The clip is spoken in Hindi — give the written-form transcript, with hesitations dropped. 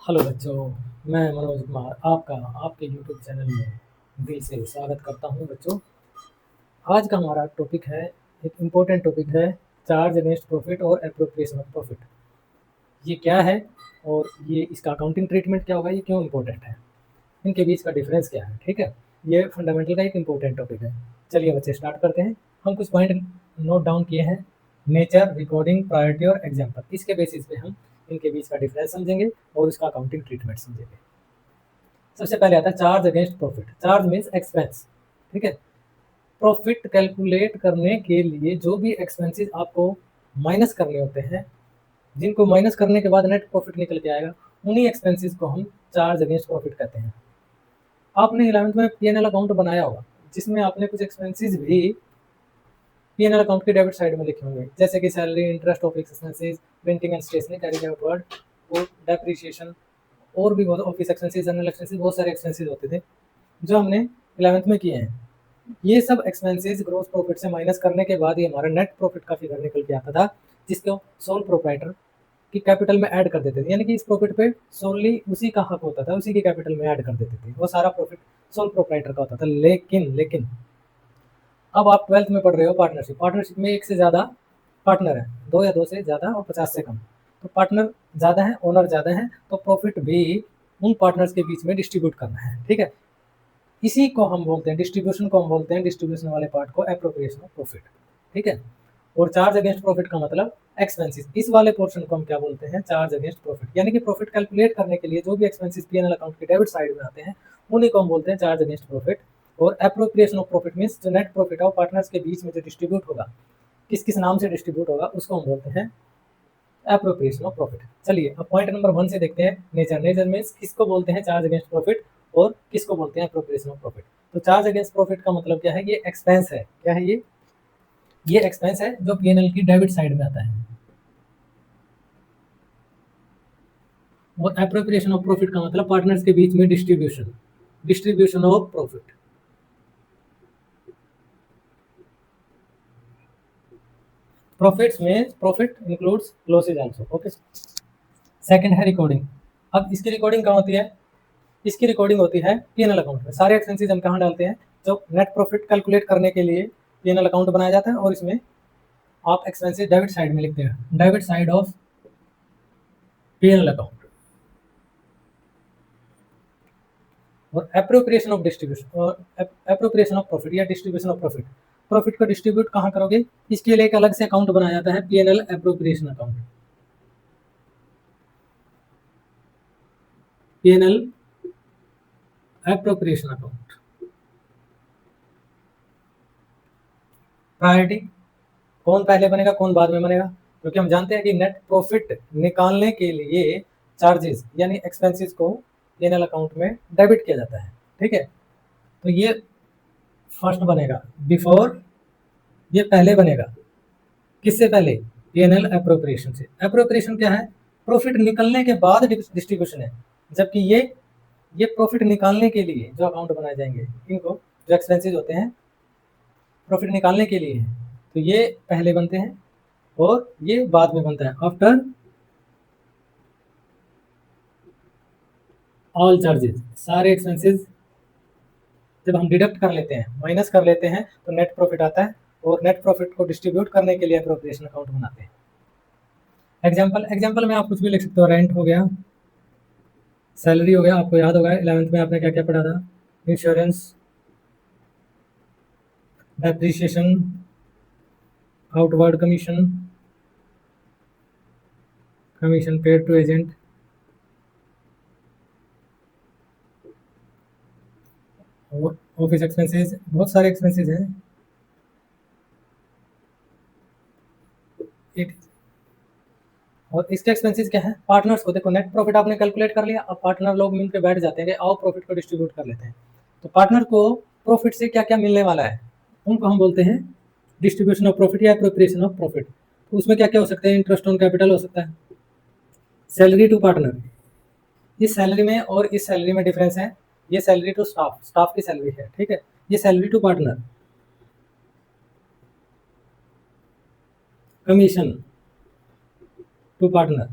हेलो बच्चों, मैं मनोज कुमार आपका आपके यूट्यूब चैनल में दिल से स्वागत करता हूं। बच्चों, आज का हमारा टॉपिक है, एक इम्पोर्टेंट टॉपिक है, चार्ज अगेंस्ट प्रॉफिट और एप्रोप्रिएशन ऑफ प्रॉफिट। ये क्या है और ये इसका अकाउंटिंग ट्रीटमेंट क्या होगा, ये क्यों इम्पोर्टेंट है, इनके बीच का डिफरेंस क्या है। ठीक है, ये फंडामेंटल का एक इम्पोर्टेंट टॉपिक है। चलिए बच्चे स्टार्ट करते हैं। हम कुछ पॉइंट नोट डाउन किए हैं, नेचर, रिकॉर्डिंग, प्रायोरिटी और एग्जाम्पल। इसके बेसिस पे हम इनके बीच का डिफरेंस समझेंगे और इसका अकाउंटिंग ट्रीटमेंट समझेंगे। सबसे पहले आता है charge against profit. Charge means expense. ठीक है, प्रॉफिट कैलकुलेट करने के लिए जो भी एक्सपेंसेस आपको माइनस करने होते हैं, जिनको माइनस करने के बाद नेट प्रॉफिट निकल के आएगा, उन्हीं एक्सपेंसेस को हम चार्ज अगेंस्ट प्रॉफिट कहते हैं। आपने 11th में पी&एल अकाउंट बनाया होगा, जिसमें आपने कुछ एक्सपेंसेस भी पी&एल अकाउंट के डेबिट साइड में लिखे होंगे, जैसे कि salary, interest of expenses, printing and stationery, carrying outward और डेप्रिसिएशन, और भी बहुत ऑफिस एक्सपेंसेस, जनरल एक्सपेंसेस, बहुत सारे एक्सपेंसेस होते थे जो हमने 11th में किए हैं। ये सब एक्सपेंसेस ग्रोस प्रॉफिट से माइनस करने के बाद ये हमारा नेट प्रॉफिट का फिगर निकल के आता था, जिसको सोल प्रोप्राइटर की कैपिटल में ऐड कर देते थे। यानी कि इस प्रॉफिट पे सोनली उसी का हक होता था, उसी की कैपिटल में ऐड कर देते थे, वो सारा प्रॉफिट सोल प्रोप्राइटर का होता था। लेकिन अब आप 12th में पढ़ रहे हो पार्टनरशिप। पार्टनरशिप में एक से ज़्यादा पार्टनर है, दो या दो से ज़्यादा और 50 से कम। तो पार्टनर ज़्यादा है, ओनर ज़्यादा है, तो प्रॉफिट भी उन पार्टनर्स के बीच में डिस्ट्रीब्यूट करना है। ठीक है, इसी को हम बोलते हैं डिस्ट्रीब्यूशन, को हम बोलते हैं डिस्ट्रीब्यूशन वाले पार्ट को एप्रोप्रिएशन ऑफ प्रॉफिट। ठीक है, और चार्ज अगेंस्ट प्रॉफिट का मतलब एक्सपेंसेस। इस वाले पोर्शन को हम क्या बोलते हैं, चार्ज अगेंस्ट प्रॉफिट। यानी कि प्रॉफिट कैलकुलेट करने के लिए जो भी एक्सपेंसेस पी&एल अकाउंट के डेबिट साइड में आते हैं, उन्हीं को हम बोलते हैं चार्ज अगेंस्ट प्रॉफिट। और एप्रोप्रिएशन ऑफ प्रॉफिट मीन्स जो नेट प्रॉफिट है पार्टनर्स के बीच में जो डिस्ट्रीब्यूट होगा, किस किस नाम से डिस्ट्रीब्यूट होगा, उसको हम बोलते हैं एप्रोप्रिएशन ऑफ प्रॉफिट। चलिए अब पॉइंट नंबर 1 से देखते हैं, नेचर। नेचर मीन्स किसको बोलते हैं चार्ज अगेंस्ट प्रॉफिट और किसको बोलते हैं एप्रोप्रिएशन ऑफ प्रॉफिट। तो चार्ज अगेंस्ट प्रॉफिट का मतलब क्या है, ये एक्सपेंस है। क्या है ये एक्सपेंस है जो पी&एल की डेबिट साइड में आता है। और एप्रोप्रिएशन ऑफ प्रॉफिट का मतलब पार्टनर्स के बीच में distribution, distribution of profit. Profits में profit includes losses also. Okay, second है रिकॉर्डिंग। अब इसकी रिकॉर्डिंग कहाँ होती है, इसकी रिकॉर्डिंग होती है पी&एल अकाउंट में। सारे एक्सपेंसेस हम कहाँ डालते हैं, जो नेट प्रॉफिट कैलकुलेट करने के लिए पी&एल अकाउंट बनाया जाता है, और इसमें आप एक्सपेंसेस डेबिट साइड में लिखते हैं, debit side of P&L account. और एप्रोप्रिएशन ऑफ डिस्ट्रीब्यूशन और एप्रोप्रिएशन ऑफ प्रॉफिट या डिस्ट्रीब्यूशन ऑफ प्रॉफिट, प्रॉफिट को डिस्ट्रीब्यूट कहाँ करोगे, इसके लिए एक अलग से अकाउंट बनाया जाता है, P and L appropriation account. P and L appropriation account. Priority, कौन पहले बनेगा कौन बाद में बनेगा, क्योंकि हम जानते हैं कि नेट प्रॉफिट निकालने के लिए चार्जेस यानी एक्सपेंसेस को पी&एल अकाउंट में डेबिट किया जाता है। ठीक है, तो ये फर्स्ट बनेगा बिफोर, ये पहले बनेगा। किससे पहले, पी&एल एप्रोप्रिएशन से। एप्रोप्रिएशन क्या है, प्रॉफिट निकलने के बाद डिस्ट्रीब्यूशन है। जबकि ये प्रॉफिट निकालने के लिए जो अकाउंट बनाए जाएंगे, इनको जो एक्सपेंसेस होते हैं प्रॉफिट निकालने के लिए है, तो ये पहले बनते हैं और ये बाद में बनता है, आफ्टर ऑल चार्जेस। सारे एक्सपेंसेस जब हम डिडक्ट कर लेते हैं, माइनस कर लेते हैं, तो नेट प्रॉफिट आता है, और नेट प्रॉफिट को डिस्ट्रीब्यूट करने के लिए एप्रोप्रिएशन अकाउंट बनाते हैं। एग्जाम्पल में आप कुछ भी लिख सकते हो, रेंट हो गया, सैलरी हो गया, आपको याद होगा 11th में आपने क्या क्या पढ़ा था, insurance, depreciation, outward commission, commission paid to agent, और ऑफिस एक्सपेंसेस, बहुत सारे एक्सपेंसेस हैं। एक और इसके एक्सपेंसेस क्या है, पार्टनर्स को देखो, नेट प्रॉफिट आपने कैलकुलेट कर लिया, अब पार्टनर लोग मिलकर बैठ जाते हैं कि आओ प्रॉफिट को डिस्ट्रीब्यूट कर लेते हैं। तो पार्टनर को प्रॉफिट से क्या क्या मिलने वाला है, उनको हम बोलते हैं डिस्ट्रीब्यूशन ऑफ प्रॉफिट या एप्रोप्रिएशन ऑफ प्रॉफिट। तो उसमें क्या क्या हो सकते हैं, इंटरेस्ट ऑन कैपिटल हो सकता है, सैलरी टू पार्टनर, इस सैलरी में और इस सैलरी में डिफरेंस है, ये सैलरी टू स्टाफ, स्टाफ की सैलरी है। ठीक है, ये salary to partner, commission to partner,